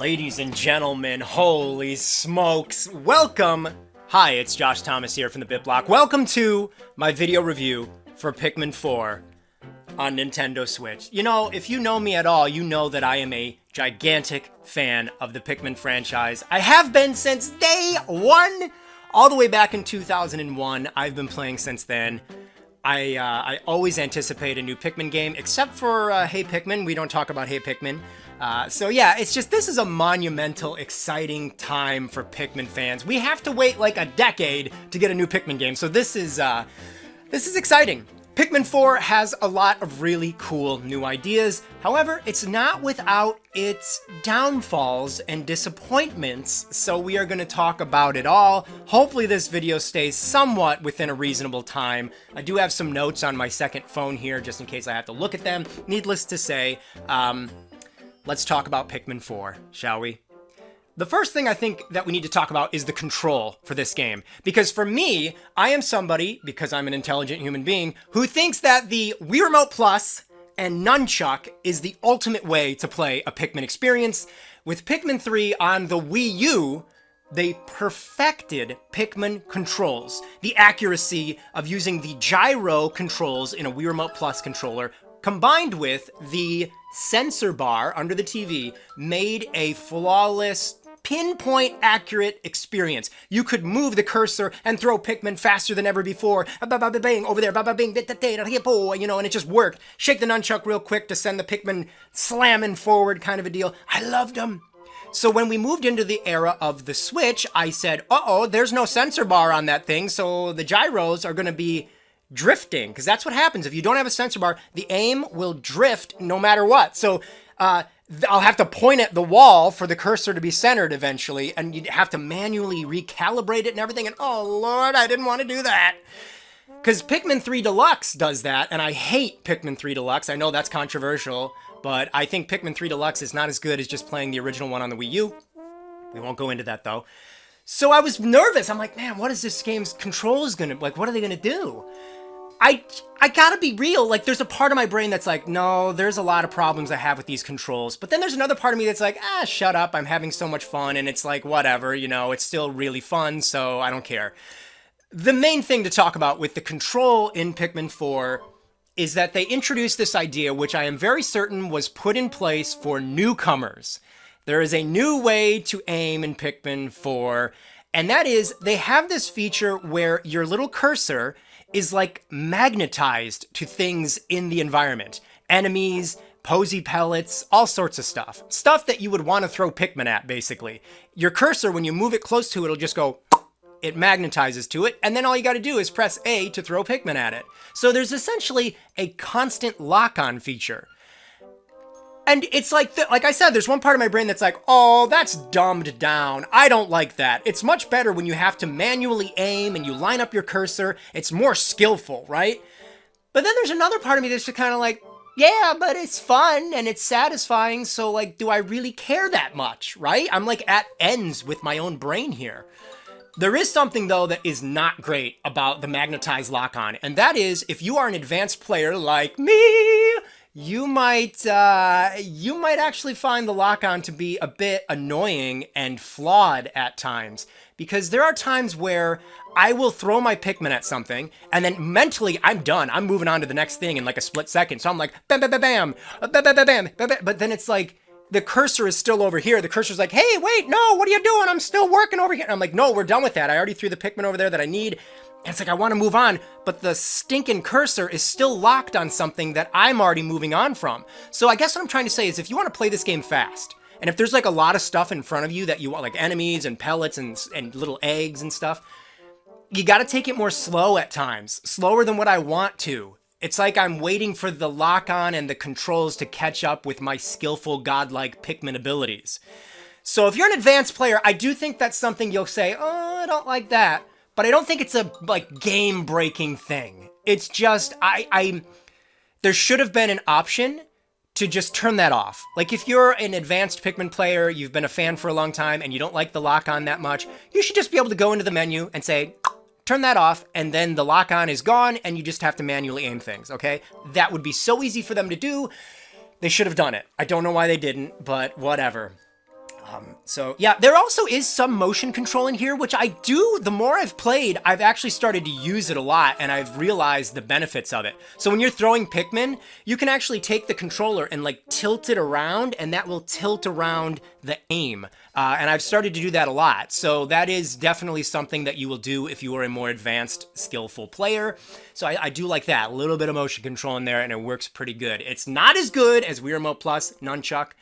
Ladies and gentlemen, holy smokes, welcome! Hi, it's Josh Thomas here from the BitBlock. Welcome to my video review for Pikmin 4 on Nintendo Switch. You know, if you know me at all, you know that I am a gigantic fan of the Pikmin franchise. I have been since day one, all the way back in 2001. I've been playing since then. I always anticipate a new Pikmin game, except for Hey Pikmin. We don't talk about Hey Pikmin. So yeah, it's just, this is a monumental, exciting time for Pikmin fans. We have to wait like a decade to get a new Pikmin game, so this is exciting. Pikmin 4 has a lot of really cool new ideas. However, it's not without its downfalls and disappointments, so we are going to talk about it all. Hopefully this video stays somewhat within a reasonable time. I do have some notes on my second phone here, just in case I have to look at them. Needless to say, let's talk about Pikmin 4, shall we? The first thing I think that we need to talk about is the control for this game. Because for me, I am somebody, because I'm an intelligent human being, who thinks that the Wii Remote Plus and Nunchuck is the ultimate way to play a Pikmin experience. With Pikmin 3 on the Wii U, they perfected Pikmin controls. The accuracy of using the gyro controls in a Wii Remote Plus controller, combined with the sensor bar under the TV, made a flawless, pinpoint accurate experience. You could move the cursor and throw Pikmin faster than ever before. Bang, over there, bing, you know, and it just worked. Shake the nunchuck real quick to send the Pikmin slamming forward, kind of a deal. I loved them. So when we moved into the era of the Switch, I said, uh-oh, there's no sensor bar on that thing, so the gyros are going to be drifting, because that's what happens. If you don't have a sensor bar, the aim will drift no matter what. So I'll have to point at the wall for the cursor to be centered eventually, and you'd have to manually recalibrate it and everything, and oh lord, I didn't want to do that. Because Pikmin 3 Deluxe does that, and I hate Pikmin 3 Deluxe. I know that's controversial, but I think Pikmin 3 Deluxe is not as good as just playing the original one on the Wii U. We won't go into that though. So I was nervous. I'm like, man, what is this game's controls gonna, like, what are they gonna do? I gotta be real, like, there's a part of my brain that's like, no, there's a lot of problems I have with these controls. But then there's another part of me that's like, shut up, I'm having so much fun, and it's like, whatever, you know, it's still really fun, so I don't care. The main thing to talk about with the control in Pikmin 4 is that they introduced this idea, which I am very certain was put in place for newcomers. There is a new way to aim in Pikmin 4, and that is, they have this feature where your little cursor is like magnetized to things in the environment. Enemies, posy pellets, all sorts of stuff. Stuff that you would want to throw Pikmin at, basically. Your cursor, when you move it close to it, it'll just go, it magnetizes to it, and then all you gotta do is press A to throw Pikmin at it. So there's essentially a constant lock-on feature. And it's like, like I said, there's one part of my brain that's like, oh, that's dumbed down. I don't like that. It's much better when you have to manually aim and you line up your cursor. It's more skillful, right? But then there's another part of me that's just kind of like, yeah, but it's fun and it's satisfying. So like, do I really care that much, right? I'm like at ends with my own brain here. There is something, though, that is not great about the magnetized lock-on. And that is, if you are an advanced player like me, you might actually find the lock-on to be a bit annoying and flawed at times. Because there are times where I will throw my Pikmin at something, and then mentally, I'm done. I'm moving on to the next thing in like a split second. So I'm like, bam, bam, bam, bam, bam, bam, bam, bam, bam. But then it's like, the cursor is still over here. The cursor's like, hey, wait, no, what are you doing? I'm still working over here. And I'm like, no, we're done with that. I already threw the Pikmin over there that I need. And it's like, I want to move on, but the stinking cursor is still locked on something that I'm already moving on from. So I guess what I'm trying to say is, if you want to play this game fast, and if there's like a lot of stuff in front of you that you want, like enemies and pellets and little eggs and stuff, you got to take it more slow at times, slower than what I want to. It's like I'm waiting for the lock-on and the controls to catch up with my skillful, godlike Pikmin abilities. So if you're an advanced player, I do think that's something you'll say, oh, I don't like that. But I don't think it's a, like, game-breaking thing. It's just, there should have been an option to just turn that off. Like, if you're an advanced Pikmin player, you've been a fan for a long time, and you don't like the lock-on that much, you should just be able to go into the menu and say, turn that off, and then the lock-on is gone, and you just have to manually aim things, okay? That would be so easy for them to do. They should have done it. I don't know why they didn't, but whatever. So yeah, there also is some motion control in here, which I do, the more I've played, I've actually started to use it a lot, and I've realized the benefits of it. So when you're throwing Pikmin, you can actually take the controller and like tilt it around, and that will tilt around the aim. And I've started to do that a lot. So that is definitely something that you will do if you are a more advanced, skillful player. So I do like that, a little bit of motion control in there, and it works pretty good. It's not as good as Wii Remote Plus, Nunchuck,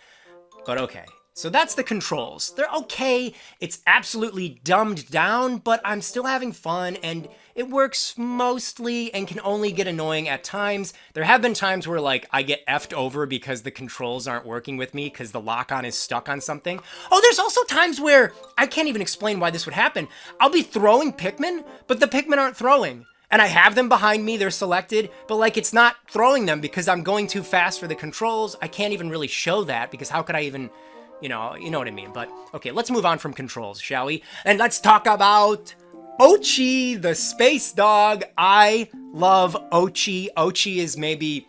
but okay. So that's the controls. They're okay. It's absolutely dumbed down, but I'm still having fun, and it works mostly and can only get annoying at times. There have been times where, like, I get effed over because the controls aren't working with me because the lock-on is stuck on something. Oh, there's also times where I can't even explain why this would happen. I'll be throwing Pikmin, but the Pikmin aren't throwing. And I have them behind me, they're selected, but like it's not throwing them because I'm going too fast for the controls. I can't even really show that because how could I even... You know what I mean. But, okay, let's move on from controls, shall we? And let's talk about Ochi, the space dog. I love Ochi. Ochi is maybe...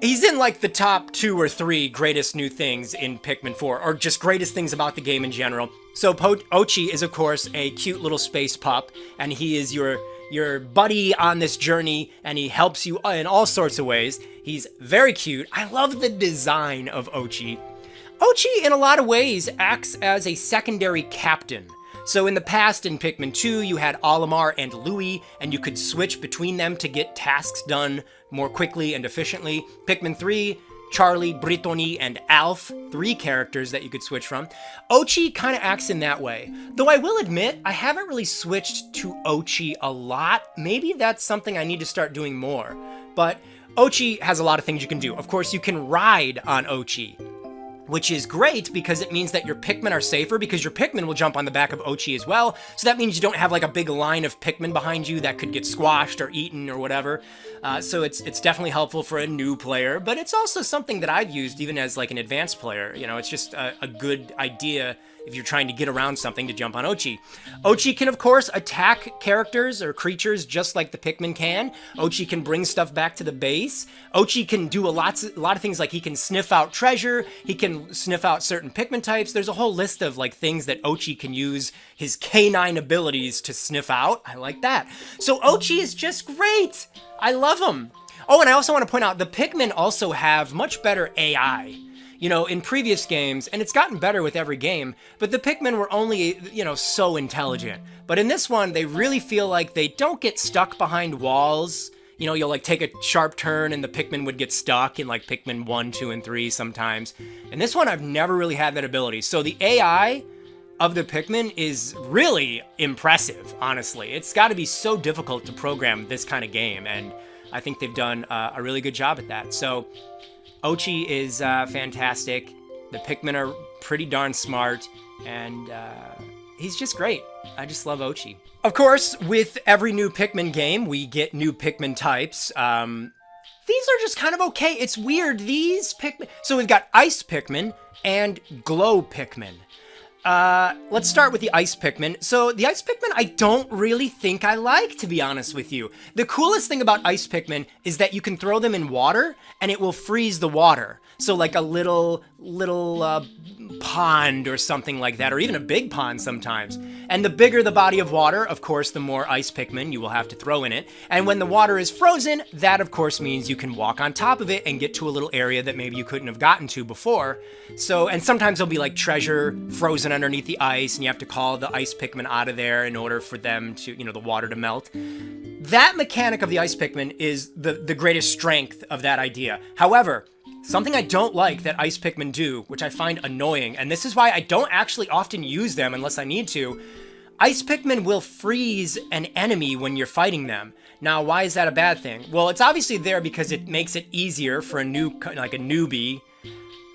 He's in, like, the top 2 or 3 greatest new things in Pikmin 4, or just greatest things about the game in general. So, Ochi is, of course, a cute little space pup, and he is your buddy on this journey, and he helps you in all sorts of ways. He's very cute. I love the design of Ochi. Ochi, in a lot of ways, acts as a secondary captain. So in the past, in Pikmin 2, you had Olimar and Louie, and you could switch between them to get tasks done more quickly and efficiently. Pikmin 3, Charlie, Brittany, and Alf, 3 characters that you could switch from. Ochi kind of acts in that way. Though I will admit, I haven't really switched to Ochi a lot. Maybe that's something I need to start doing more. But Ochi has a lot of things you can do. Of course, you can ride on Ochi, which is great because it means that your Pikmin are safer because your Pikmin will jump on the back of Ochi as well. So that means you don't have like a big line of Pikmin behind you that could get squashed or eaten or whatever. So it's definitely helpful for a new player, but it's also something that I've used even as like an advanced player. You know, it's just a good idea if you're trying to get around something to jump on Ochi. Ochi can, of course, attack characters or creatures just like the Pikmin can. Ochi can bring stuff back to the base. Ochi can do a lot of things, like he can sniff out treasure, he can sniff out certain Pikmin types. There's a whole list of like things that Ochi can use his canine abilities to sniff out. I like that. So Ochi is just great. I love him. Oh, and I also want to point out the Pikmin also have much better AI. You know, in previous games, and it's gotten better with every game, but the Pikmin were only, you know, so intelligent. But in this one, they really feel like they don't get stuck behind walls. You know, you'll like take a sharp turn and the Pikmin would get stuck in like Pikmin 1, 2, and 3 sometimes. In this one, I've never really had that ability. So the AI of the Pikmin is really impressive, honestly. It's got to be so difficult to program this kind of game, and I think they've done a really good job at that. So Ochi is fantastic. The Pikmin are pretty darn smart, and he's just great. I just love Ochi. Of course, with every new Pikmin game, we get new Pikmin types. These are just kind of okay. It's weird. These Pikmin... So we've got Ice Pikmin and Glow Pikmin. Let's start with the Ice Pikmin. So the Ice Pikmin I don't really think I like, to be honest with you. The coolest thing about Ice Pikmin is that you can throw them in water and it will freeze the water. So like a little pond or something like that, or even a big pond sometimes. And the bigger the body of water, of course, the more Ice Pikmin you will have to throw in it. And when the water is frozen, that of course means you can walk on top of it and get to a little area that maybe you couldn't have gotten to before. So, and sometimes there'll be like treasure frozen underneath the ice, and you have to call the Ice Pikmin out of there in order for them to, you know, the water to melt. That mechanic of the Ice Pikmin is the greatest strength of that idea. However, something I don't like that Ice Pikmin do, which I find annoying, and this is why I don't actually often use them unless I need to, Ice Pikmin will freeze an enemy when you're fighting them. Now, why is that a bad thing? Well, it's obviously there because it makes it easier for a newbie,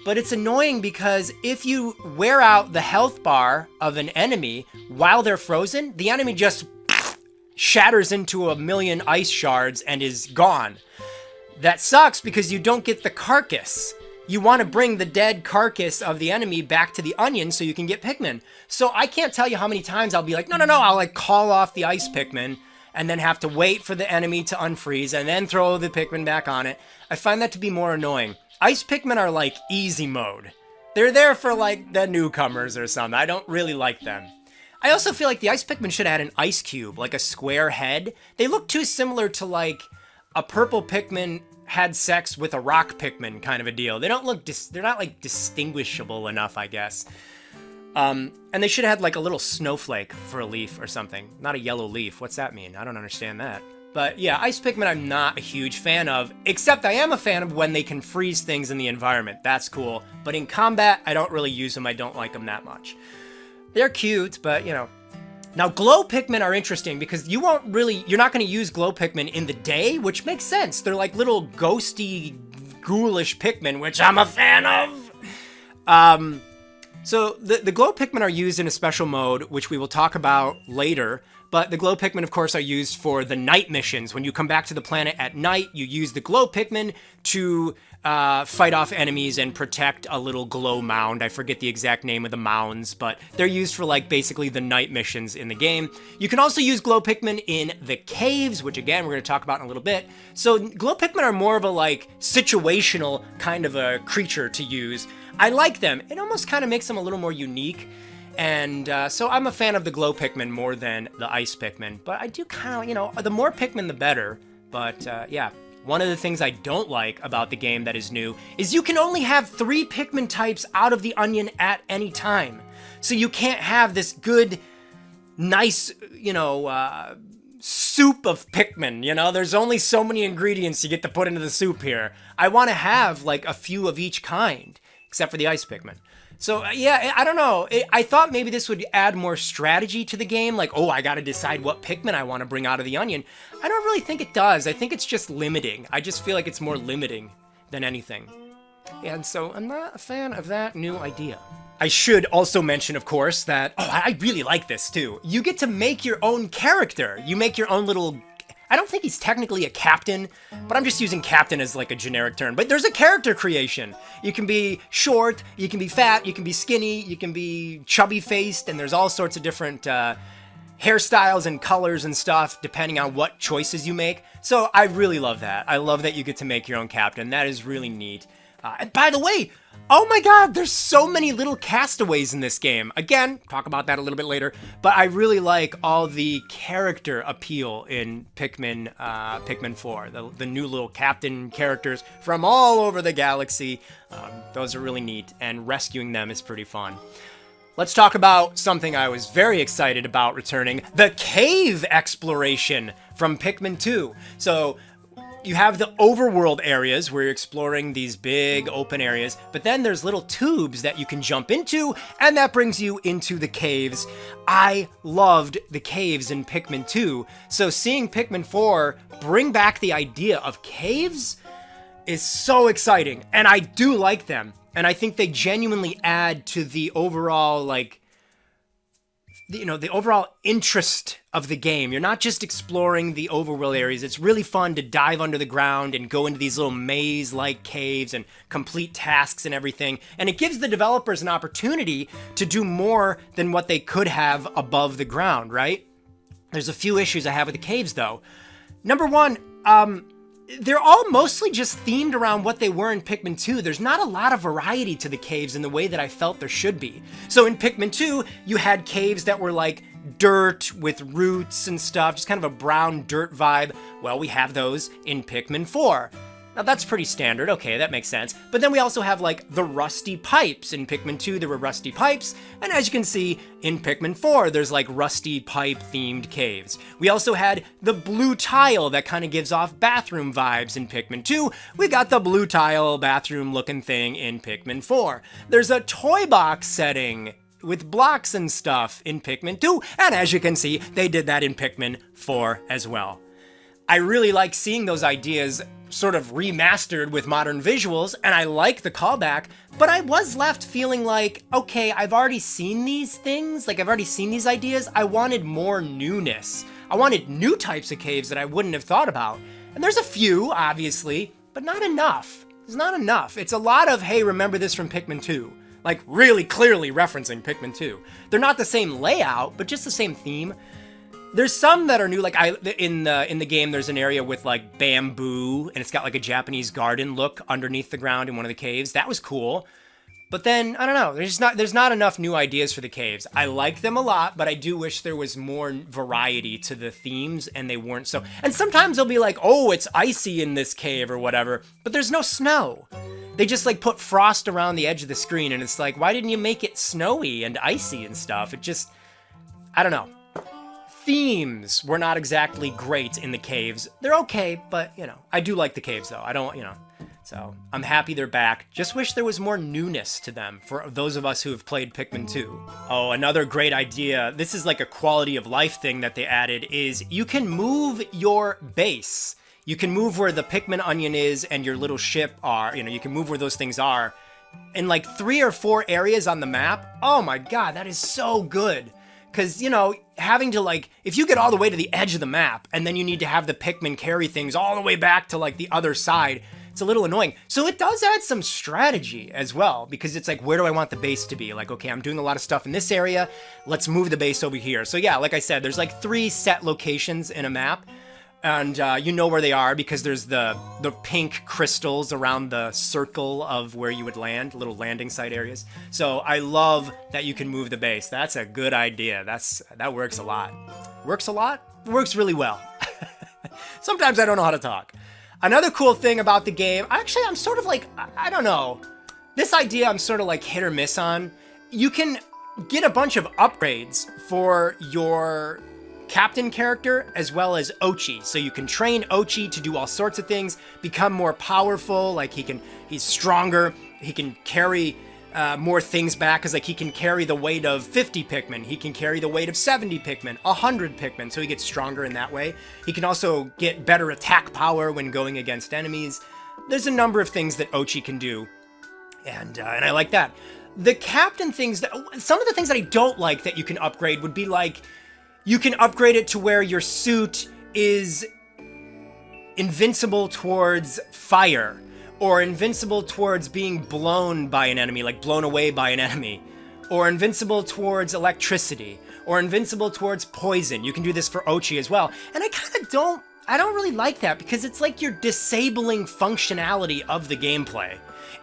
but it's annoying because if you wear out the health bar of an enemy while they're frozen, the enemy just shatters into a million ice shards and is gone. That sucks because you don't get the carcass. You want to bring the dead carcass of the enemy back to the onion so you can get Pikmin. So I can't tell you how many times I'll be like, no, I'll like call off the Ice Pikmin and then have to wait for the enemy to unfreeze and then throw the Pikmin back on it. I find that to be more annoying. Ice Pikmin are like easy mode. They're there for, like, the newcomers or something. I don't really like them. I also feel like the ice Pikmin should have had an ice cube, like a square head. They look too similar to, like, a purple Pikmin had sex with a rock Pikmin kind of a deal. They don't look, they're not, like, distinguishable enough, I guess. And they should have had, like, a little snowflake for a leaf or something. Not a yellow leaf. What's that mean? I don't understand that. But yeah, ice Pikmin I'm not a huge fan of, except I am a fan of when they can freeze things in the environment. That's cool. But in combat, I don't really use them. I don't like them that much. They're cute, but, you know. Now, glow Pikmin are interesting because you're not going to use glow Pikmin in the day, which makes sense. They're like little ghosty, ghoulish Pikmin, which I'm a fan of. So the glow Pikmin are used in a special mode, which we will talk about later. But the glow Pikmin, of course, are used for the night missions. When you come back to the planet at night, you use the glow Pikmin to fight off enemies and protect a little glow mound. I forget the exact name of the mounds, but they're used for, like, basically the night missions in the game. You can also use glow Pikmin in the caves, which, again, we're going to talk about in a little bit. So glow Pikmin are more of a, like, situational kind of a creature to use. I like them. It almost kind of makes them a little more unique. And so I'm a fan of the glow Pikmin more than the ice Pikmin. But I do kind of, you know, the more Pikmin, the better. But yeah, one of the things I don't like about the game that is new is you can only have 3 Pikmin types out of the onion at any time. So you can't have this good, nice, you know, soup of Pikmin, you know? There's only so many ingredients you get to put into the soup here. I want to have, like, a few of each kind, except for the ice Pikmin. So, yeah, I don't know. I thought maybe this would add more strategy to the game. Like, oh, I gotta decide what Pikmin I want to bring out of the onion. I don't really think it does. I think it's just limiting. I just feel like it's more limiting than anything. And so I'm not a fan of that new idea. I should also mention, of course, that, oh, I really like this too. You get to make your own character. You make your own little... I don't think he's technically a captain, but I'm just using captain as like a generic term. But there's a character creation. You can be short, you can be fat, you can be skinny, you can be chubby-faced, and there's all sorts of different hairstyles and colors and stuff depending on what choices you make. So I really love that. I love that you get to make your own captain. That is really neat. And by the way, oh my god, there's so many little castaways in this game. Again, talk about that a little bit later, but I really like all the character appeal in Pikmin 4. The new little captain characters from all over the galaxy. Those are really neat, and rescuing them is pretty fun. Let's talk about something I was very excited about returning, the cave exploration from Pikmin 2. So, you have the overworld areas where you're exploring these big open areas, but then there's little tubes that you can jump into, and that brings you into the caves. I loved the caves in Pikmin 2, so seeing Pikmin 4 bring back the idea of caves is so exciting, and I do like them, and I think they genuinely add to the overall, like, you know, the overall interest of the game. You're not just exploring the overworld areas. It's really fun to dive under the ground and go into these little maze-like caves and complete tasks and everything. And it gives the developers an opportunity to do more than what they could have above the ground, right? There's a few issues I have with the caves, though. Number one, they're all mostly just themed around what they were in Pikmin 2. There's not a lot of variety to the caves in the way that I felt there should be. So in Pikmin 2, you had caves that were like dirt with roots and stuff, just kind of a brown dirt vibe. Well, we have those in Pikmin 4. Now that's pretty standard, okay, that makes sense. But then we also have like the rusty pipes. In Pikmin 2 there were rusty pipes, and as you can see in Pikmin 4 there's like rusty pipe themed caves. We also had the blue tile that kind of gives off bathroom vibes in Pikmin 2. We got the blue tile bathroom looking thing in Pikmin 4. There's a toy box setting with blocks and stuff in Pikmin 2, and as you can see they did that in Pikmin 4 as well. I really like seeing those ideas sort of remastered with modern visuals, and I like the callback, but I was left feeling like, okay, I've already seen these things, like I've already seen these ideas. I wanted more newness. I wanted new types of caves that I wouldn't have thought about. And there's a few, obviously, but not enough. It's not enough. It's a lot of, hey, remember this from Pikmin 2. Like, really clearly referencing Pikmin 2. They're not the same layout, but just the same theme. There's some that are new, like in the game there's an area with like bamboo, and it's got like a Japanese garden look underneath the ground in one of the caves. That was cool. But then, I don't know, there's not enough new ideas for the caves. I like them a lot, but I do wish there was more variety to the themes, and they weren't so... And sometimes they'll be like, oh, it's icy in this cave or whatever, but there's no snow. They just like put frost around the edge of the screen, and it's like, why didn't you make it snowy and icy and stuff? It just, I don't know. Themes were not exactly great in the caves. They're okay, but, you know, I do like the caves, though. I don't, you know... So, I'm happy they're back. Just wish there was more newness to them for those of us who have played Pikmin 2. Oh, another great idea. This is like a quality of life thing that they added, is you can move your base. You can move where the Pikmin onion is and your little ship are. You know, you can move where those things are. In like 3 or 4 areas on the map. Oh my god, that is so good. Because, you know, having to, like, if you get all the way to the edge of the map, and then you need to have the Pikmin carry things all the way back to, like, the other side, it's a little annoying. So it does add some strategy as well, because it's like, where do I want the base to be? Like, okay, I'm doing a lot of stuff in this area, let's move the base over here. So yeah, like I said, there's like 3 set locations in a map, and you know where they are because there's the pink crystals around the circle of where you would land, little landing site areas. So I love that you can move the base. That's a good idea. That works a lot. Works a lot? Works really well. Sometimes I don't know how to talk. Another cool thing about the game, actually, I'm sort of like, I don't know. This idea I'm sort of like hit or miss on. You can get a bunch of upgrades for your captain character as well as Ochi. So you can train Ochi to do all sorts of things, become more powerful, like he's stronger, he can carry more things back, because like he can carry the weight of 50 Pikmin, he can carry the weight of 70 Pikmin, 100 Pikmin, so he gets stronger in that way. He can also get better attack power when going against enemies. There's a number of things that Ochi can do, and I like that. The captain things, some of the things that I don't like that you can upgrade would be like, you can upgrade it to where your suit is invincible towards fire, or invincible towards being blown by an enemy, like blown away by an enemy, or invincible towards electricity, or invincible towards poison. You can do this for Ochi as well. And I don't really like that, because it's like you're disabling functionality of the gameplay.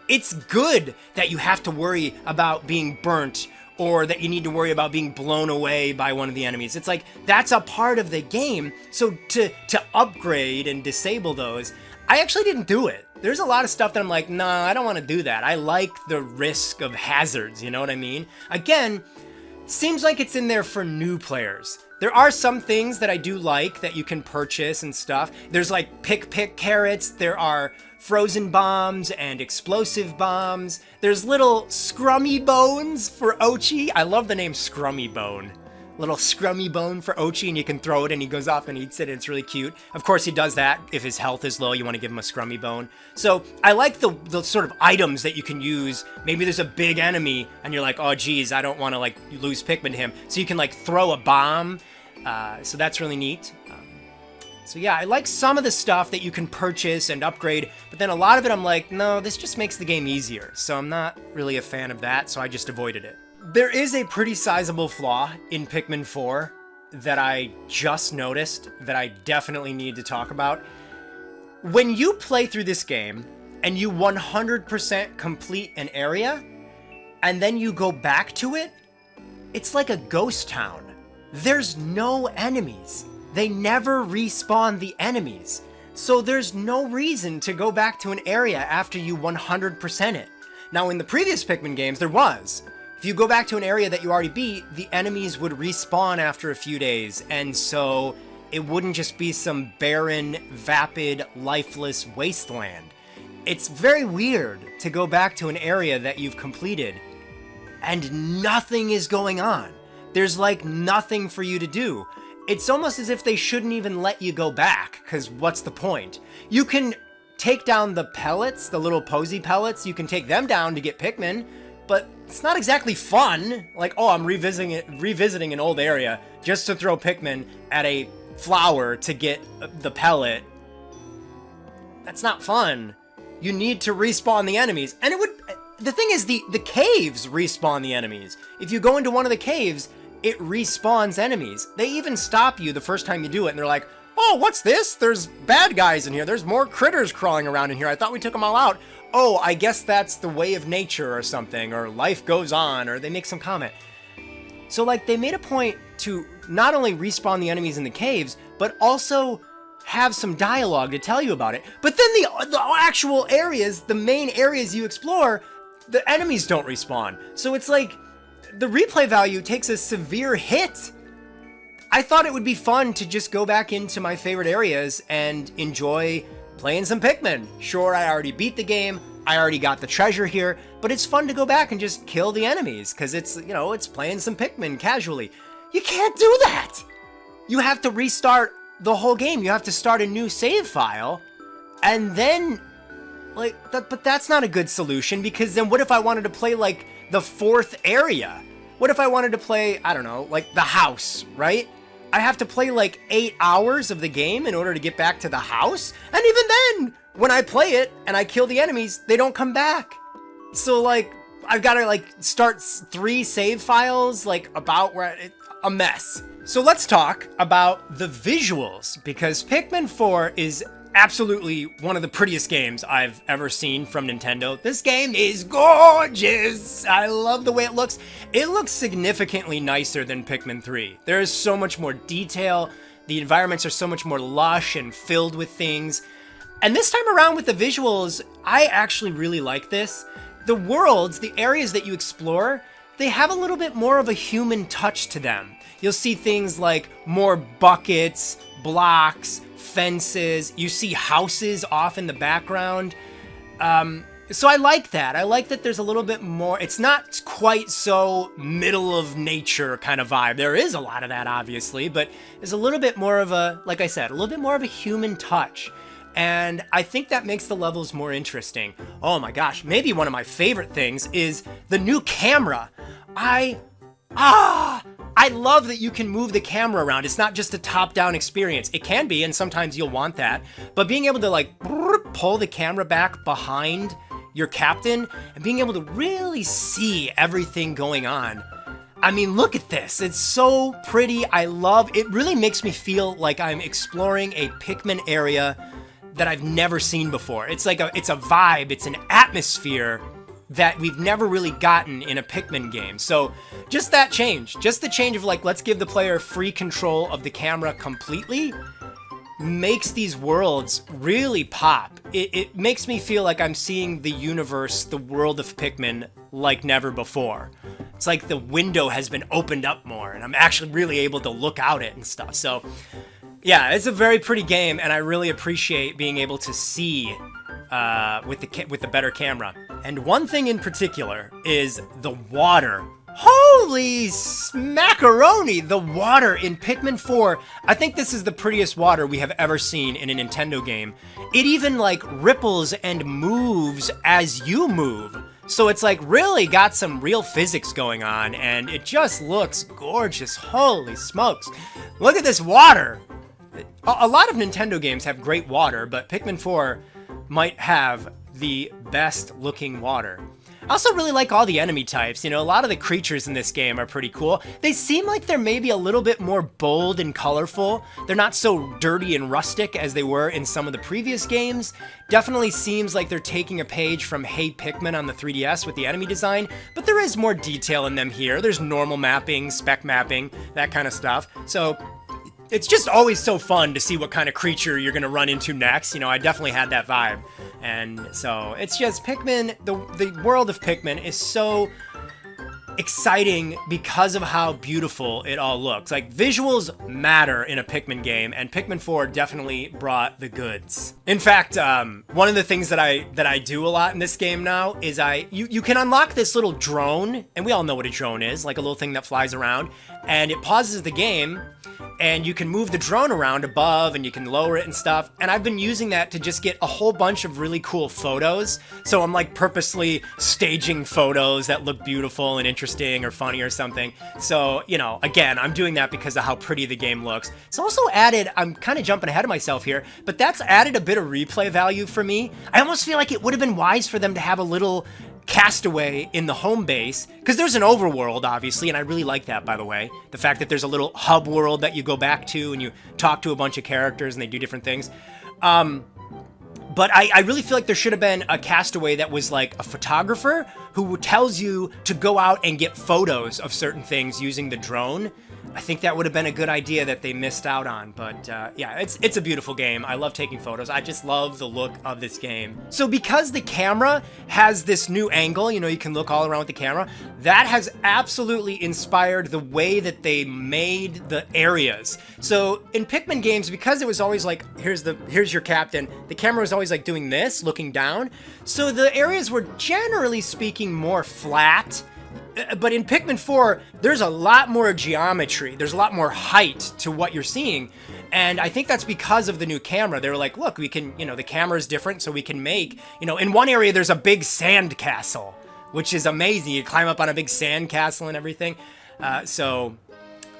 It's good that you have to worry about being burnt, or that you need to worry about being blown away by one of the enemies. It's like, that's a part of the game, so to upgrade and disable those, I actually didn't do it. There's a lot of stuff that I'm like, nah, I don't want to do that. I like the risk of hazards, you know what I mean? Again, seems like it's in there for new players. There are some things that I do like that you can purchase and stuff. There's like pick carrots, there are frozen bombs and explosive bombs. There's little scrummy bones for Ochi. I love the name Scrummy Bone. Little scrummy bone for Ochi, and you can throw it and he goes off and eats it, and it's really cute. Of course he does that if his health is low, you want to give him a scrummy bone. So I like the sort of items that you can use. Maybe there's a big enemy and you're like, oh geez, I don't want to like lose Pikmin to him. So you can like throw a bomb, so that's really neat. So yeah, I like some of the stuff that you can purchase and upgrade, but then a lot of it I'm like, no, this just makes the game easier. So I'm not really a fan of that, so I just avoided it. There is a pretty sizable flaw in Pikmin 4 that I just noticed that I definitely need to talk about. When you play through this game and you 100% complete an area, and then you go back to it, it's like a ghost town. There's no enemies. They never respawn the enemies. So there's no reason to go back to an area after you 100% it. Now in the previous Pikmin games, there was. If you go back to an area that you already beat, the enemies would respawn after a few days, and so it wouldn't just be some barren, vapid, lifeless wasteland. It's very weird to go back to an area that you've completed, and nothing is going on. There's like nothing for you to do. It's almost as if they shouldn't even let you go back, because what's the point? You can take down the pellets, the little posy pellets, you can take them down to get Pikmin, but it's not exactly fun. Like, oh, I'm revisiting an old area just to throw Pikmin at a flower to get the pellet. That's not fun. You need to respawn the enemies. And the thing is, the caves respawn the enemies. If you go into one of the caves, it respawns enemies. They even stop you the first time you do it, and they're like, oh, what's this? There's bad guys in here. There's more critters crawling around in here. I thought we took them all out. Oh, I guess that's the way of nature or something, or life goes on, or they make some comment. So, like, they made a point to not only respawn the enemies in the caves, but also have some dialogue to tell you about it. But then the actual areas, the main areas you explore, the enemies don't respawn. So it's like, the replay value takes a severe hit. I thought it would be fun to just go back into my favorite areas and enjoy playing some Pikmin. Sure, I already beat the game, I already got the treasure here, but it's fun to go back and just kill the enemies, because it's, you know, it's playing some Pikmin casually. You can't do that! You have to restart the whole game. You have to start a new save file, and then, like, but that's not a good solution, because then what if I wanted to play, like, the 4th area? What if I wanted to play, I don't know, like, the house, right? I have to play, like, 8 hours of the game in order to get back to the house? And even then, when I play it and I kill the enemies, they don't come back. So, like, I've got to, like, start 3 save files, like, about where a mess. So let's talk about the visuals, because Pikmin 4 is absolutely one of the prettiest games I've ever seen from Nintendo. This game is gorgeous! I love the way it looks. It looks significantly nicer than Pikmin 3. There is so much more detail. The environments are so much more lush and filled with things. And this time around with the visuals, I actually really like this. The worlds, the areas that you explore, they have a little bit more of a human touch to them. You'll see things like more buckets, blocks, fences. You see houses off in the background. So I like that. I like that there's a little bit more. It's not quite so middle of nature kind of vibe. There is a lot of that, obviously, but there's a little bit more of a, like I said, a little bit more of a human touch. And I think that makes the levels more interesting. Oh my gosh, maybe one of my favorite things is the new camera. I love that you can move the camera around. It's not just a top-down experience. It can be, and sometimes you'll want that. But being able to, like, pull the camera back behind your captain and being able to really see everything going on. I mean, look at this. It's so pretty. I love it. It really makes me feel like I'm exploring a Pikmin area that I've never seen before. It's like it's a vibe. It's an atmosphere that we've never really gotten in a Pikmin game. So just that change, just the change of, like, let's give the player free control of the camera completely, makes these worlds really pop. It makes me feel like I'm seeing the universe, the world of Pikmin, like never before. It's like the window has been opened up more, and I'm actually really able to look out it and stuff. So yeah, it's a very pretty game, and I really appreciate being able to see with the better camera. And one thing in particular is the water. Holy smackaroni! The water in Pikmin 4, I think this is the prettiest water we have ever seen in a Nintendo game. It even, like, ripples and moves as you move. So it's, like, really got some real physics going on, and it just looks gorgeous. Holy smokes. Look at this water! A lot of Nintendo games have great water, but Pikmin 4 might have the best looking water. I also really like all the enemy types. You know, a lot of the creatures in this game are pretty cool. They seem like they're maybe a little bit more bold and colorful. They're not so dirty and rustic as they were in some of the previous games. Definitely seems like they're taking a page from Hey Pikmin on the 3DS with the enemy design, but there is more detail in them here. There's normal mapping, spec mapping, that kind of stuff. So it's just always so fun to see what kind of creature you're gonna run into next. You know, I definitely had that vibe. And so it's just Pikmin, the world of Pikmin is so exciting because of how beautiful it all looks. Like, visuals matter in a Pikmin game, and Pikmin 4 definitely brought the goods. In fact, one of the things that I do a lot in this game now is you can unlock this little drone, and we all know what a drone is, like a little thing that flies around, and it pauses the game, and you can move the drone around above and you can lower it and stuff. And I've been using that to just get a whole bunch of really cool photos. So I'm, like, purposely staging photos that look beautiful and interesting or funny or something. So, you know, again, I'm doing that because of how pretty the game looks. It's also added, I'm kind of jumping ahead of myself here, but that's added a bit of replay value for me. I almost feel like it would have been wise for them to have a little Castaway in the home base, because there's an overworld, obviously, and I really like that, by the way. The fact that there's a little hub world that you go back to and you talk to a bunch of characters and they do different things. But I really feel like there should have been a Castaway that was like a photographer who tells you to go out and get photos of certain things using the drone. I think that would have been a good idea that they missed out on, but yeah, it's a beautiful game. I love taking photos. I just love the look of this game. So because the camera has this new angle, you know, you can look all around with the camera, that has absolutely inspired the way that they made the areas. So in Pikmin games, because it was always like, here's your captain, the camera was always like doing this, looking down. So the areas were generally speaking more flat. But in Pikmin 4, there's a lot more geometry. There's a lot more height to what you're seeing. And I think that's because of the new camera. They were like, look, we can, you know, the camera is different, so we can make, you know, in one area there's a big sand castle, which is amazing. You climb up on a big sand castle and everything. So,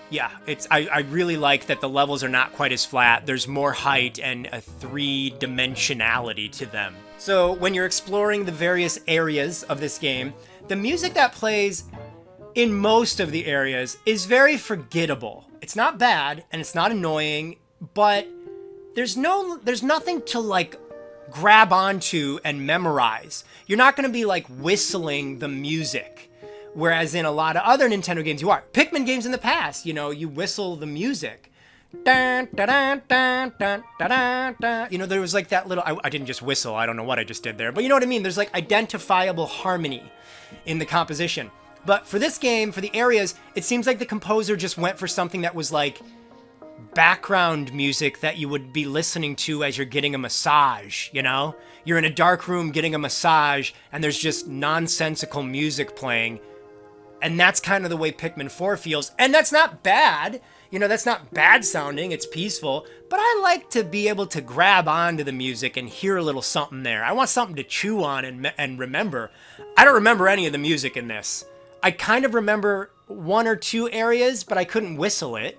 yeah, I really like that the levels are not quite as flat. There's more height and a three-dimensionality to them. So when you're exploring the various areas of this game, the music that plays in most of the areas is very forgettable. It's not bad and it's not annoying, but there's nothing to like grab onto and memorize. You're not going to be like whistling the music, whereas in a lot of other Nintendo games you are. Pikmin games in the past, you know, you whistle the music. Dun, dun, dun, dun, dun, dun, dun. You know, there was like that little, I didn't just whistle, I don't know what I just did there, but you know what I mean? There's like identifiable harmony in the composition. But for this game, for the areas, it seems like the composer just went for something that was like background music that you would be listening to as you're getting a massage, you know? You're in a dark room getting a massage and there's just nonsensical music playing. And that's kind of the way Pikmin 4 feels. And that's not bad. You know, that's not bad sounding, it's peaceful, but I like to be able to grab onto the music and hear a little something there. I want something to chew on and remember. I don't remember any of the music in this. I kind of remember one or two areas, but I couldn't whistle it.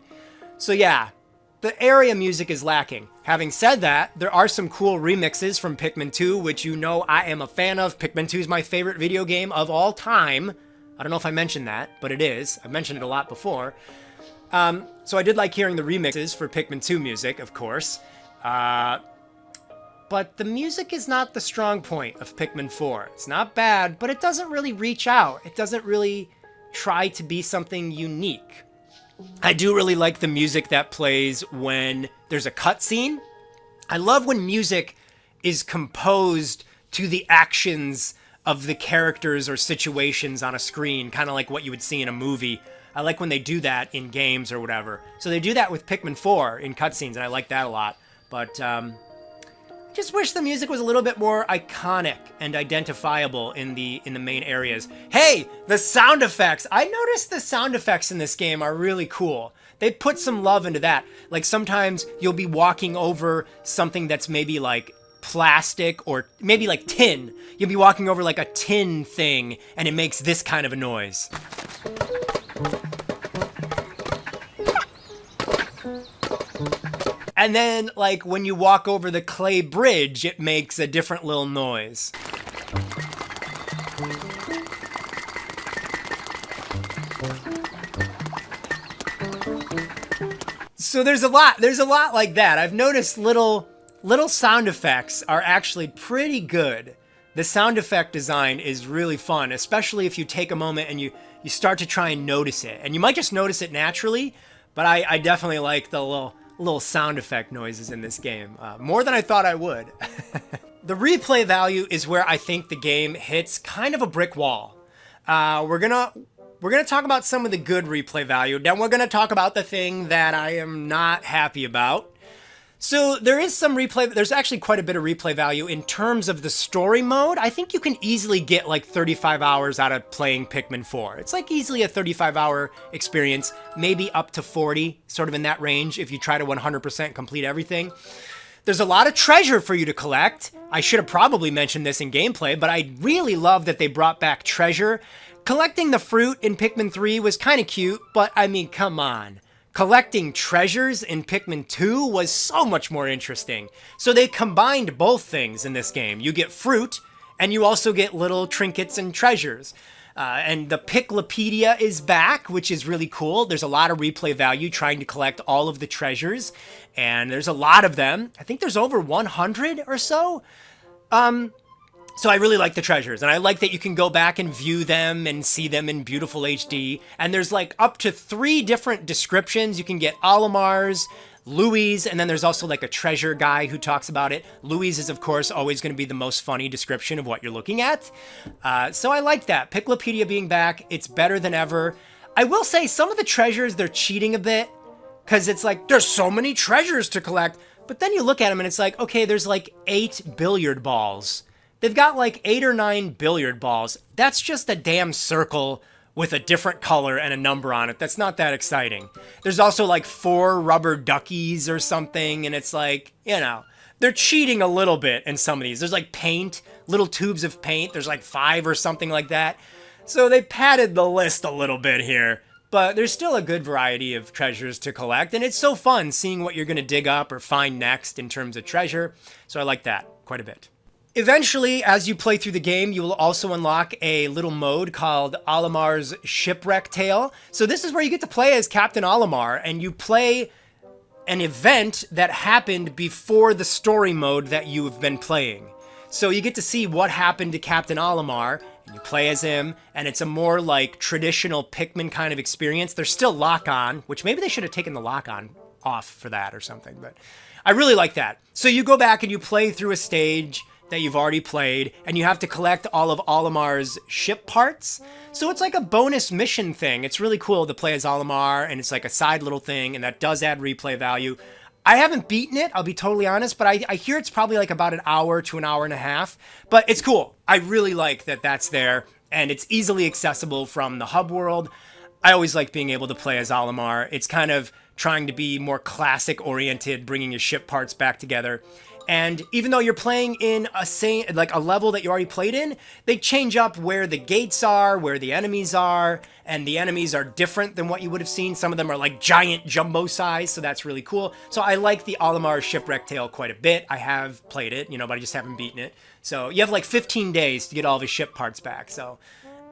So yeah, the area music is lacking. Having said that, there are some cool remixes from Pikmin 2, which you know I am a fan of. Pikmin 2 is my favorite video game of all time. I don't know if I mentioned that, but it is. I've mentioned it a lot before. So I did like hearing the remixes for Pikmin 2 music, of course. But the music is not the strong point of Pikmin 4. It's not bad, but it doesn't really reach out. It doesn't really try to be something unique. I do really like the music that plays when there's a cutscene. I love when music is composed to the actions of the characters or situations on a screen, kind of like what you would see in a movie. I like when they do that in games or whatever. So they do that with Pikmin 4 in cutscenes, and I like that a lot. But I just wish the music was a little bit more iconic and identifiable in the main areas. Hey, the sound effects! I noticed the sound effects in this game are really cool. They put some love into that. Like sometimes you'll be walking over something that's maybe like plastic or maybe like tin. You'll be walking over like a tin thing and it makes this kind of a noise. And then, like, when you walk over the clay bridge, it makes a different little noise. So there's a lot like that. I've noticed little sound effects are actually pretty good. The sound effect design is really fun, especially if you take a moment and you start to try and notice it. And you might just notice it naturally, but I definitely like the little sound effect noises in this game, more than I thought I would. The replay value is where I think the game hits kind of a brick wall. We're gonna talk about some of the good replay value, then we're gonna talk about the thing that I am not happy about. So there is some replay, there's actually quite a bit of replay value in terms of the story mode. I think you can easily get like 35 hours out of playing Pikmin 4. It's like easily a 35-hour experience, maybe up to 40, sort of in that range if you try to 100% complete everything. There's a lot of treasure for you to collect. I should have probably mentioned this in gameplay, but I really love that they brought back treasure. Collecting the fruit in Pikmin 3 was kind of cute, but I mean, come on. Collecting treasures in Pikmin 2 was so much more interesting. So they combined both things in this game. You get fruit, And you also get little trinkets and treasures. And the Piklopedia is back, which is really cool. There's a lot of replay value trying to collect all of the treasures, and there's a lot of them. I think there's over 100 or so. So I really like the treasures, and I like that you can go back and view them and see them in beautiful HD. And there's like up to 3 different descriptions. You can get Olimar's, Louis, and then there's also like a treasure guy who talks about it. Louis is, of course, always going to be the most funny description of what you're looking at. So I like that. Piklopedia being back, it's better than ever. I will say some of the treasures, they're cheating a bit, because it's like, there's so many treasures to collect. But then you look at them and it's like, okay, there's like 8 billiard balls. They've got like 8 or 9 billiard balls. That's just a damn circle with a different color and a number on it. That's not that exciting. There's also like 4 rubber duckies or something, and it's like, you know, they're cheating a little bit in some of these. There's like paint, little tubes of paint. There's like 5 or something like that. So they padded the list a little bit here, but there's still a good variety of treasures to collect, and it's so fun seeing what you're gonna dig up or find next in terms of treasure. So I like that quite a bit. Eventually, as you play through the game, you will also unlock a little mode called Olimar's Shipwreck Tale. So this is where you get to play as Captain Olimar, and you play an event that happened before the story mode that you've been playing. So you get to see what happened to Captain Olimar, and you play as him, and it's a more like traditional Pikmin kind of experience. There's still lock-on, which maybe they should have taken the lock-on off for that or something, but I really like that. So you go back and you play through a stage that you've already played, and you have to collect all of Olimar's ship parts. So it's like a bonus mission thing. It's really cool to play as Olimar, and it's like a side little thing, and that does add replay value. I haven't beaten it, I'll be totally honest, but I hear it's probably like about an hour to an hour and a half, but it's cool. I really like that that's there, and it's easily accessible from the hub world. I always like being able to play as Olimar. It's kind of trying to be more classic oriented, bringing your ship parts back together. And even though you're playing in a level that you already played in, they change up where the gates are, where the enemies are, and the enemies are different than what you would have seen. Some of them are like giant jumbo size, so that's really cool. So I like the Olimar Shipwreck Tale quite a bit. I have played it, you know, but I just haven't beaten it. So you have like 15 days to get all of his ship parts back. So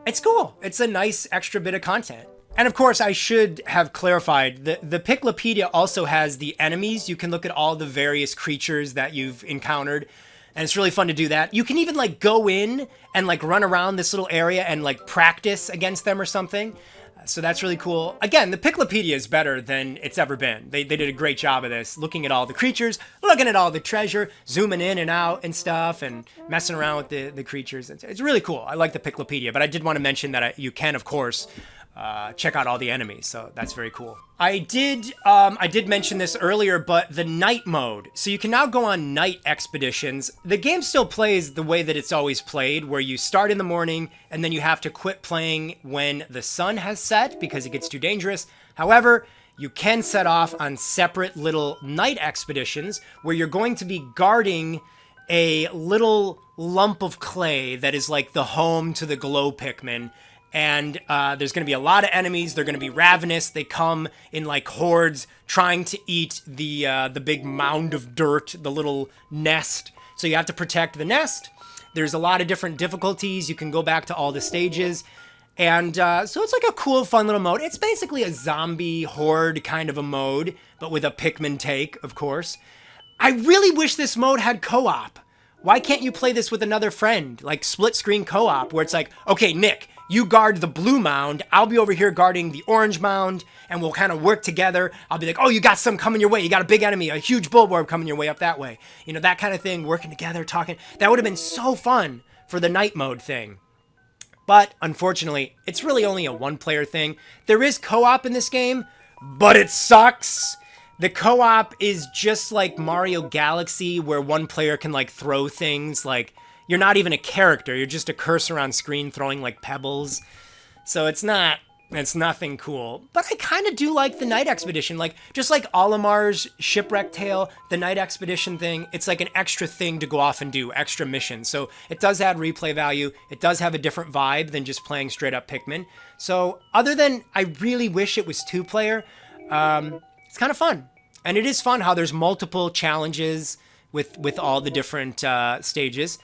it's cool. It's a nice extra bit of content. And of course, I should have clarified, the Piklopedia also has the enemies. You can look at all the various creatures that you've encountered, and it's really fun to do that. You can even like go in and like run around this little area and like practice against them or something. So that's really cool. Again, the Piklopedia is better than it's ever been. They did a great job of this, looking at all the creatures, looking at all the treasure, zooming in and out and stuff, and messing around with the creatures. It's really cool. I like the Piklopedia, but I did want to mention that you can, of course, check out all the enemies, so that's very cool. I did mention this earlier, but the night mode. So you can now go on night expeditions. The game still plays the way that it's always played, where you start in the morning and then you have to quit playing when the sun has set because it gets too dangerous. However, you can set off on separate little night expeditions where you're going to be guarding a little lump of clay that is like the home to the glow Pikmin. And there's going to be a lot of enemies. They're going to be ravenous. They come in like hordes trying to eat the big mound of dirt, the little nest. So you have to protect the nest. There's a lot of different difficulties. You can go back to all the stages. And so it's like a cool, fun little mode. It's basically a zombie horde kind of a mode, but with a Pikmin take, of course. I really wish this mode had co-op. Why can't you play this with another friend? Like split screen co-op, where it's like, okay, Nick, you guard the blue mound, I'll be over here guarding the orange mound, and we'll kind of work together. I'll be like, oh, you got some coming your way. You got a big enemy, a huge bulborb coming your way up that way. You know, that kind of thing, working together, talking. That would have been so fun for the night mode thing. But unfortunately, it's really only a one-player thing. There is co-op in this game, but it sucks. The co-op is just like Mario Galaxy, where one player can like throw things. Like, you're not even a character, you're just a cursor on screen throwing like pebbles. So it's nothing cool. But I kind of do like the night expedition. Like, just like Olimar's Shipwreck Tale, the night expedition thing, it's like an extra thing to go off and do, extra mission. So it does add replay value. It does have a different vibe than just playing straight up Pikmin. So other than I really wish it was 2-player, it's kind of fun. And it is fun how there's multiple challenges with all the different stages.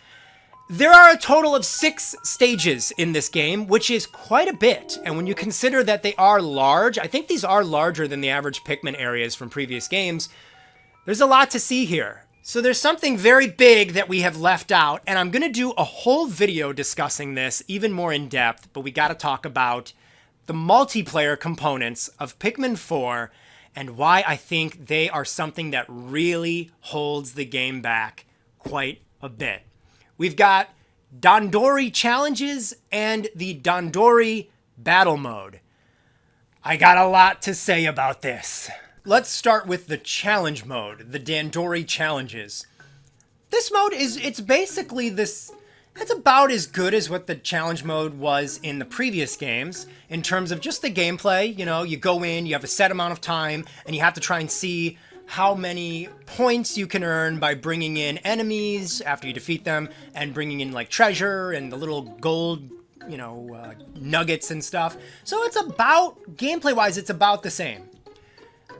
There are a total of 6 stages in this game, which is quite a bit. And when you consider that they are large, I think these are larger than the average Pikmin areas from previous games, there's a lot to see here. So there's something very big that we have left out, and I'm going to do a whole video discussing this even more in depth, but we got to talk about the multiplayer components of Pikmin 4 and why I think they are something that really holds the game back quite a bit. We've got Dandori challenges and the Dandori battle mode. I got a lot to say about this. Let's start with the challenge mode, the Dandori challenges. This mode it's basically this, it's about as good as what the challenge mode was in the previous games in terms of just the gameplay. You know, you go in, you have a set amount of time, and you have to try and see how many points you can earn by bringing in enemies after you defeat them, and bringing in like treasure and the little gold, nuggets and stuff. So it's about, gameplay-wise, it's about the same.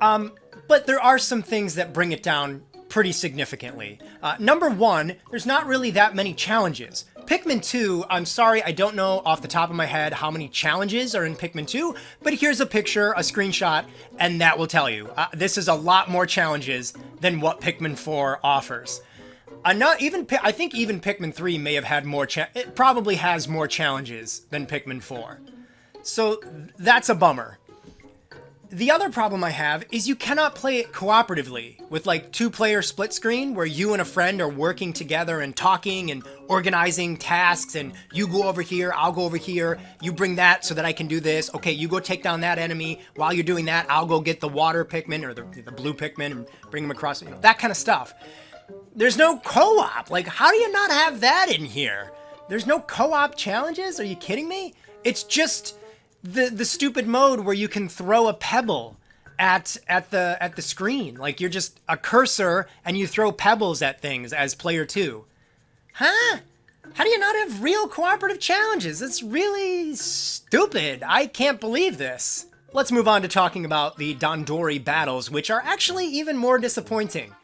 But there are some things that bring it down pretty significantly. Number one, there's not really that many challenges. Pikmin 2, I'm sorry, I don't know off the top of my head how many challenges are in Pikmin 2, but here's a picture, a screenshot, and that will tell you. This is a lot more challenges than what Pikmin 4 offers. I think even Pikmin 3 may have had more, it probably has more challenges than Pikmin 4. So that's a bummer. The other problem I have is you cannot play it cooperatively with like 2-player split screen where you and a friend are working together and talking and organizing tasks, and you go over here, I'll go over here, you bring that so that I can do this. Okay, you go take down that enemy. While you're doing that, I'll go get the water Pikmin or the blue Pikmin and bring them across, that kind of stuff. There's no co-op. Like, how do you not have that in here? There's no co-op challenges? Are you kidding me? It's just the stupid mode where you can throw a pebble at the screen. Like, you're just a cursor and you throw pebbles at things as player 2. Huh? How do you not have real cooperative challenges? It's really stupid. I can't believe this. Let's move on to talking about the Dandori battles, which are actually even more disappointing.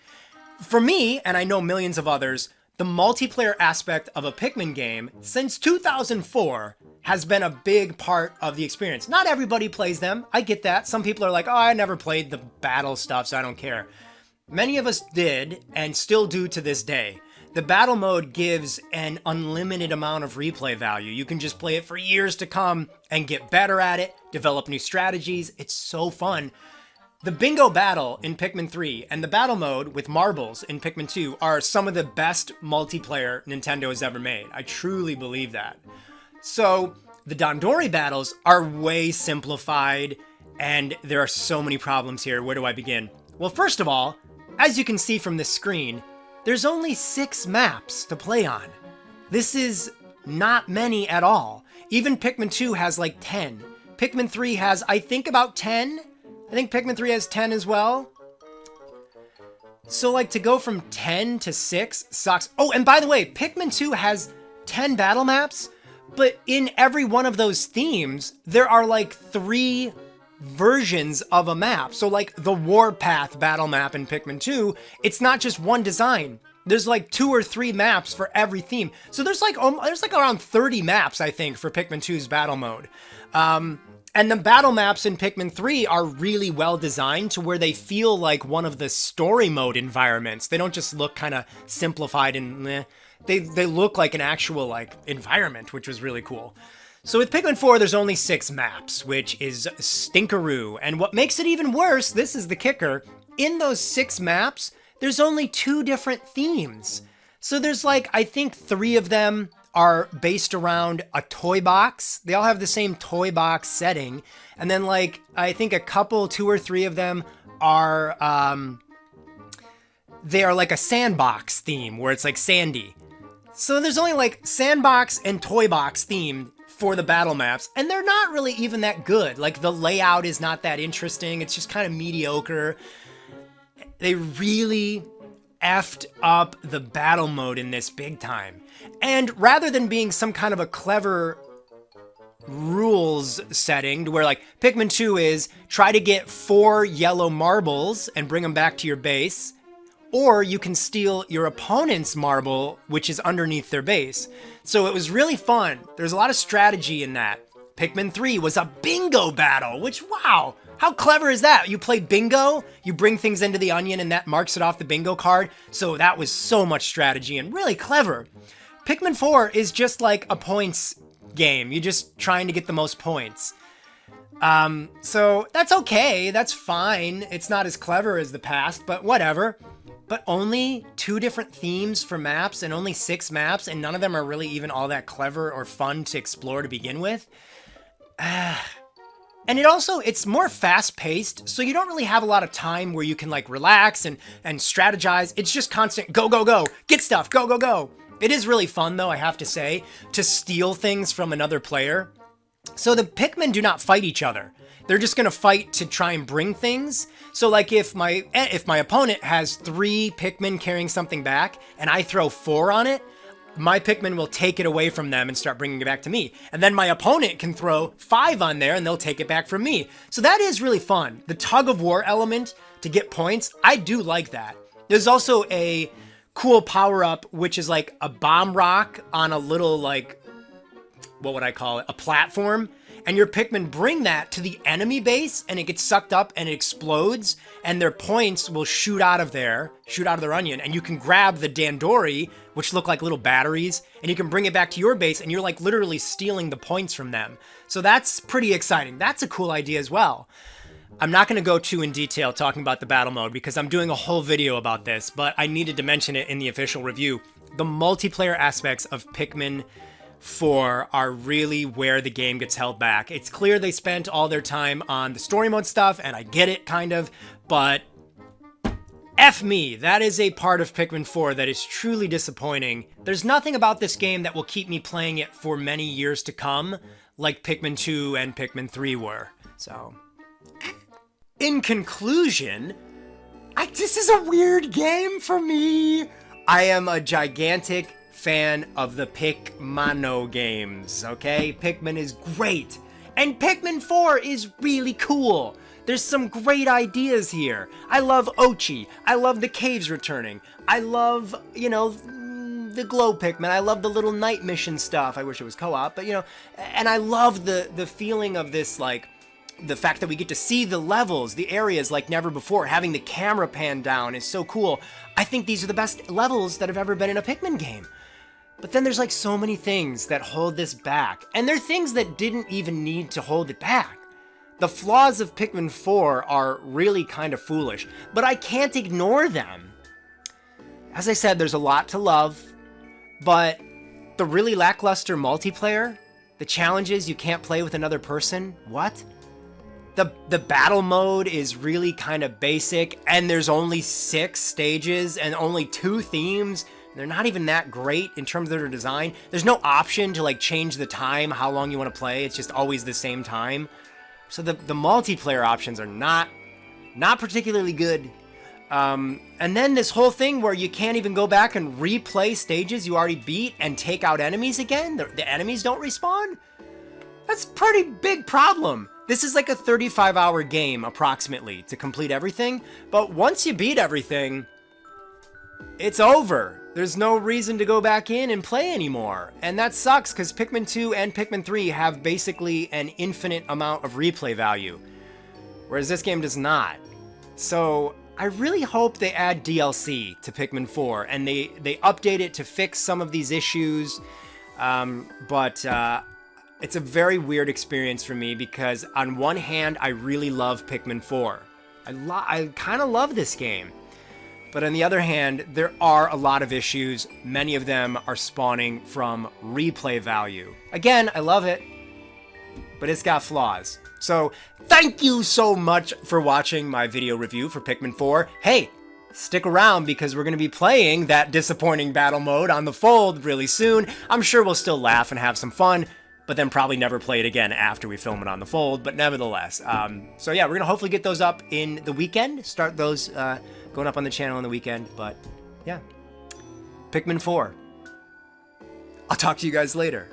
For me, and I know millions of others, the multiplayer aspect of a Pikmin game since 2004 has been a big part of the experience. Not everybody plays them. I get that. Some people are like, oh, I never played the battle stuff, so I don't care. Many of us did and still do to this day. The battle mode gives an unlimited amount of replay value. You can just play it for years to come and get better at it, develop new strategies. It's so fun. The bingo battle in Pikmin 3 and the battle mode with marbles in Pikmin 2 are some of the best multiplayer Nintendo has ever made. I truly believe that. So the Dandori battles are way simplified, and there are so many problems here. Where do I begin? Well, first of all, as you can see from this screen, there's only 6 maps to play on. This is not many at all. Even Pikmin 2 has like 10. Pikmin 3 has, I think, about 10. I think Pikmin 3 has 10 as well. So, like, to go from 10 to 6 sucks. Oh, and by the way, Pikmin 2 has 10 battle maps, but in every one of those themes, there are, like, 3 versions of a map. So, like, the Warpath battle map in Pikmin 2, it's not just one design. There's, like, 2 or 3 maps for every theme. So there's, like, around 30 maps, I think, for Pikmin 2's battle mode. And the battle maps in Pikmin 3 are really well designed to where they feel like one of the story mode environments. They don't just look kind of simplified and they look like an actual like environment, which was really cool. So with Pikmin 4, there's only 6 maps, which is stinkeroo. And what makes it even worse, this is the kicker, in those 6 maps, there's only 2 different themes. So there's like, I think 3 of them are based around a toy box. They all have the same toy box setting. And then like, I think a couple, 2 or 3 of them are, they are like a sandbox theme where it's like sandy. So there's only like sandbox and toy box themed for the battle maps. And they're not really even that good. Like the layout is not that interesting. It's just kind of mediocre. They really effed up the battle mode in this big time. And rather than being some kind of a clever rules setting to where like Pikmin 2 is try to get 4 yellow marbles and bring them back to your base, or you can steal your opponent's marble, which is underneath their base. So it was really fun. There's a lot of strategy in that. Pikmin 3 was a bingo battle, which, wow, how clever is that? You play bingo, you bring things into the onion, and that marks it off the bingo card. So that was so much strategy and really clever. Pikmin 4 is just like a points game. You're just trying to get the most points. So that's okay, that's fine. It's not as clever as the past, but whatever. But only 2 different themes for maps and only 6 maps, and none of them are really even all that clever or fun to explore to begin with. And it's more fast-paced, so you don't really have a lot of time where you can like relax and strategize. It's just constant go, go, go, get stuff, go, go, go. It is really fun though, I have to say, to steal things from another player. So the Pikmin do not fight each other. They're just gonna fight to try and bring things. So like if my opponent has 3 Pikmin carrying something back and I throw 4 on it, my Pikmin will take it away from them and start bringing it back to me. And then my opponent can throw 5 on there and they'll take it back from me. So that is really fun. The tug of war element to get points, I do like that. There's also a cool power-up, which is like a bomb rock on a little like, what would I call it? A platform. And your Pikmin bring that to the enemy base and it gets sucked up and it explodes and their points will shoot out of their onion, and you can grab the Dandori, which look like little batteries, and you can bring it back to your base and you're like literally stealing the points from them. So that's pretty exciting. That's a cool idea as well. I'm not going to go too in detail talking about the battle mode because I'm doing a whole video about this, but I needed to mention it in the official review. The multiplayer aspects of Pikmin 4 are really where the game gets held back. It's clear they spent all their time on the story mode stuff, and I get it, kind of, but F me, that is a part of Pikmin 4 that is truly disappointing. There's nothing about this game that will keep me playing it for many years to come, like Pikmin 2 and Pikmin 3 were. So, in conclusion, this is a weird game for me. I am a gigantic fan of the Pikmano games, okay? Pikmin is great, and Pikmin 4 is really cool. There's some great ideas here. I love Ochi. I love the caves returning. I love, you know, the glow Pikmin. I love the little night mission stuff. I wish it was co-op, but you know, and I love the feeling of this, like, the fact that we get to see the levels, the areas like never before. Having the camera pan down is so cool. I think these are the best levels that have ever been in a Pikmin game. But then there's like so many things that hold this back, and they're things that didn't even need to hold it back. The flaws of Pikmin 4 are really kind of foolish, but I can't ignore them. As I said, there's a lot to love, but the really lackluster multiplayer, the challenges you can't play with another person, what? The battle mode is really kind of basic, and there's only 6 stages and only 2 themes. They're not even that great in terms of their design. There's no option to like change the time, how long you want to play. It's just always the same time. So the multiplayer options are not particularly good. And then this whole thing where you can't even go back and replay stages you already beat and take out enemies again. The enemies don't respawn? That's a pretty big problem. This is like a 35-hour game approximately to complete everything. But once you beat everything, it's over. There's no reason to go back in and play anymore. And that sucks because Pikmin 2 and Pikmin 3 have basically an infinite amount of replay value, whereas this game does not. So I really hope they add DLC to Pikmin 4 and they update it to fix some of these issues. But it's a very weird experience for me because on one hand, I really love Pikmin 4. I kind of love this game. But on the other hand, there are a lot of issues. Many of them are spawning from replay value. Again, I love it, but it's got flaws. So thank you so much for watching my video review for Pikmin 4. Hey, stick around because we're going to be playing that disappointing battle mode on the Fold really soon. I'm sure we'll still laugh and have some fun, but then probably never play it again after we film it on the Fold, but nevertheless. So yeah, we're going to hopefully get those up in the weekend, start those going up on the channel on the weekend, but yeah. Pikmin 4. I'll talk to you guys later.